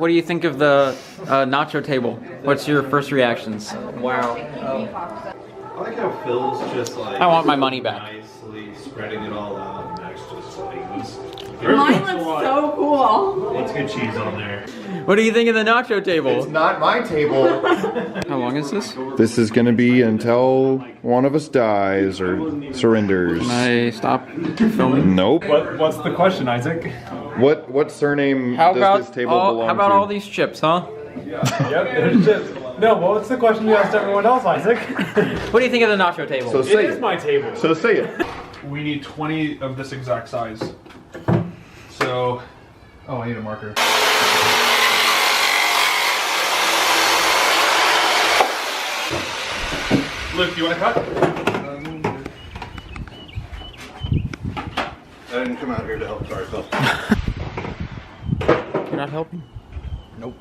what do you think of the nacho table? What's your first reactions? Wow. I like how Phil's just like. I want my money back. Nicely spreading it all out, and Max just like was. Mine looks so cool. Let's get cheese on there. What do you think of the nacho table? It's not my table. How long is this? This is gonna be until one of us dies or surrenders. Can I stop filming? Nope. What's the question, Isaac? What surname does this table belong to? How about all these chips, huh? Yep, there's chips. No, well, what's the question you asked everyone else, Isaac? What do you think of the nacho table? So say It is my table. So say it. We need 20 of this exact size. So, oh, I need a marker. Luke, you want to cut? I didn't come out here to help. Sorry, Phil. You're not helping? Nope.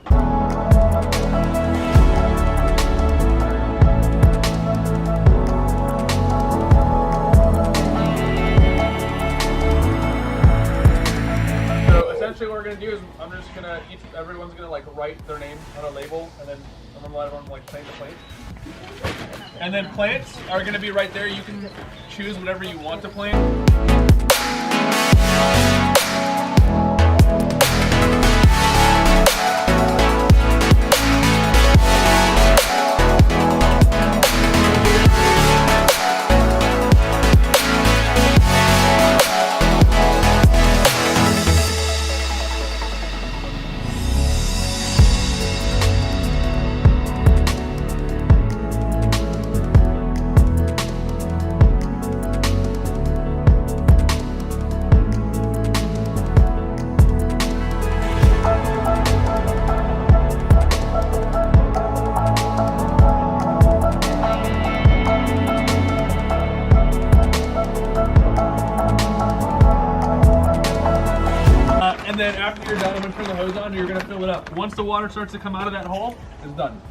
So essentially what we're gonna do is everyone's gonna like write their name on a label, and then I'm gonna let everyone like claim the plate. And then plants are gonna be right there. You can choose whatever you want to plant. And then after you're done, I'm gonna turn the hose on and you're gonna fill it up. Once the water starts to come out of that hole, it's done.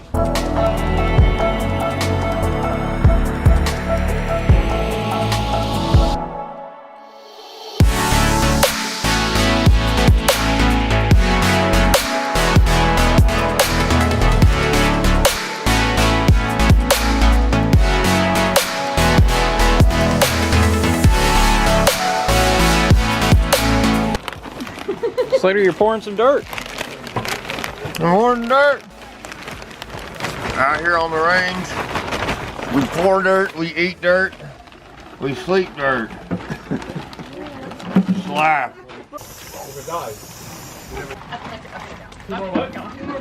Slater, you're pouring some dirt. More dirt. Out here on the range, we pour dirt, we eat dirt, we sleep dirt. Slap.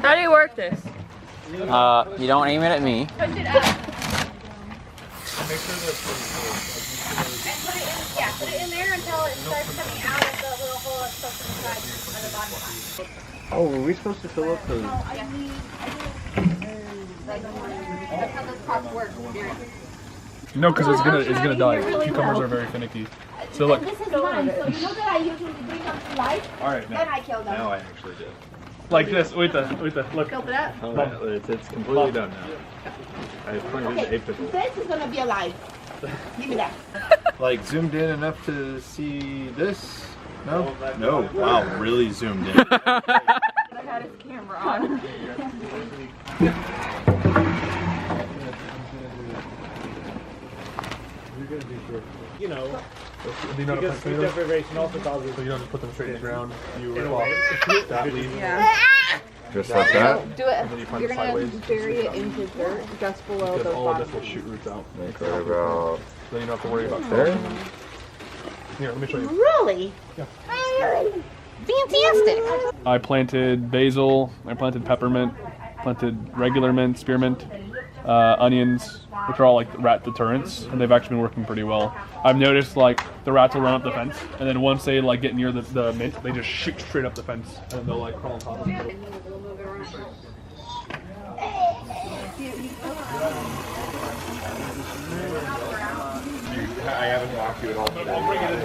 How do you work this? You don't aim it at me. Push it up. Put it in there until it starts coming out of the little hole that's supposed to be inside on the bottom part. Oh, were we supposed to fill up the? That's how this crop works. No, because it's gonna die. Cucumbers are very finicky. So look. This is mine, so you know that I usually bring them to life, All right, then I kill them. Now I actually did. like this. Wait, look. Build it up. Oh, yeah, it's completely done now. I pointed Okay, to 8 pixels. this is gonna be alive. Give me that. Like zoomed in enough to see this? No? No. Wow, really zoomed in. I had his camera on. You know, because heat deprivation also causes. So you don't just put them straight in the ground. You rip off that leaf. Yeah. Just like that. Do it. then you plant You're it gonna sideways. bury it into dirt just below Because the all of bottom. this will shoot roots out. Okay, about So you don't have to worry about there. Here, let me show you. Really? Yeah. Fantastic. I planted basil, I planted peppermint, planted regular mint, spearmint, onions, which are all like rat deterrents, and they've actually been working pretty well. I've noticed like the rats will run up the fence, and then once they like get near the mint, they just shoot straight up the fence, and then they'll like crawl on top of it. I haven't walked you at all. But we'll bring it in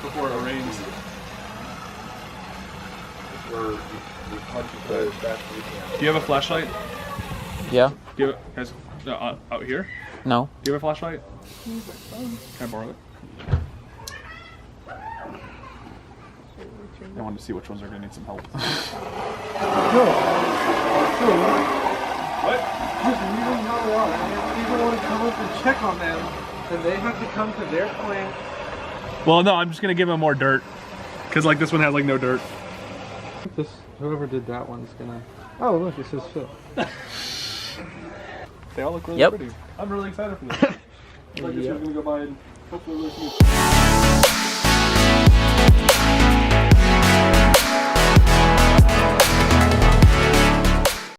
before it rains. Do you have a flashlight? Yeah? Do you have it, guys, out here? No. Do you have a flashlight? Can I borrow it? They wanted to see which ones are going to need some help. No. What? Just leave them how they are. And if people want to come up and check on them, then they have to come to their plant. Well, no, I'm just going to give them more dirt. Because, like, this one has, like, no dirt. This, whoever did that one's gonna... Oh, look, it says Phil. They all look really Yep. pretty. I'm really excited for this. Like, this one's going to go by and hopefully really smooth.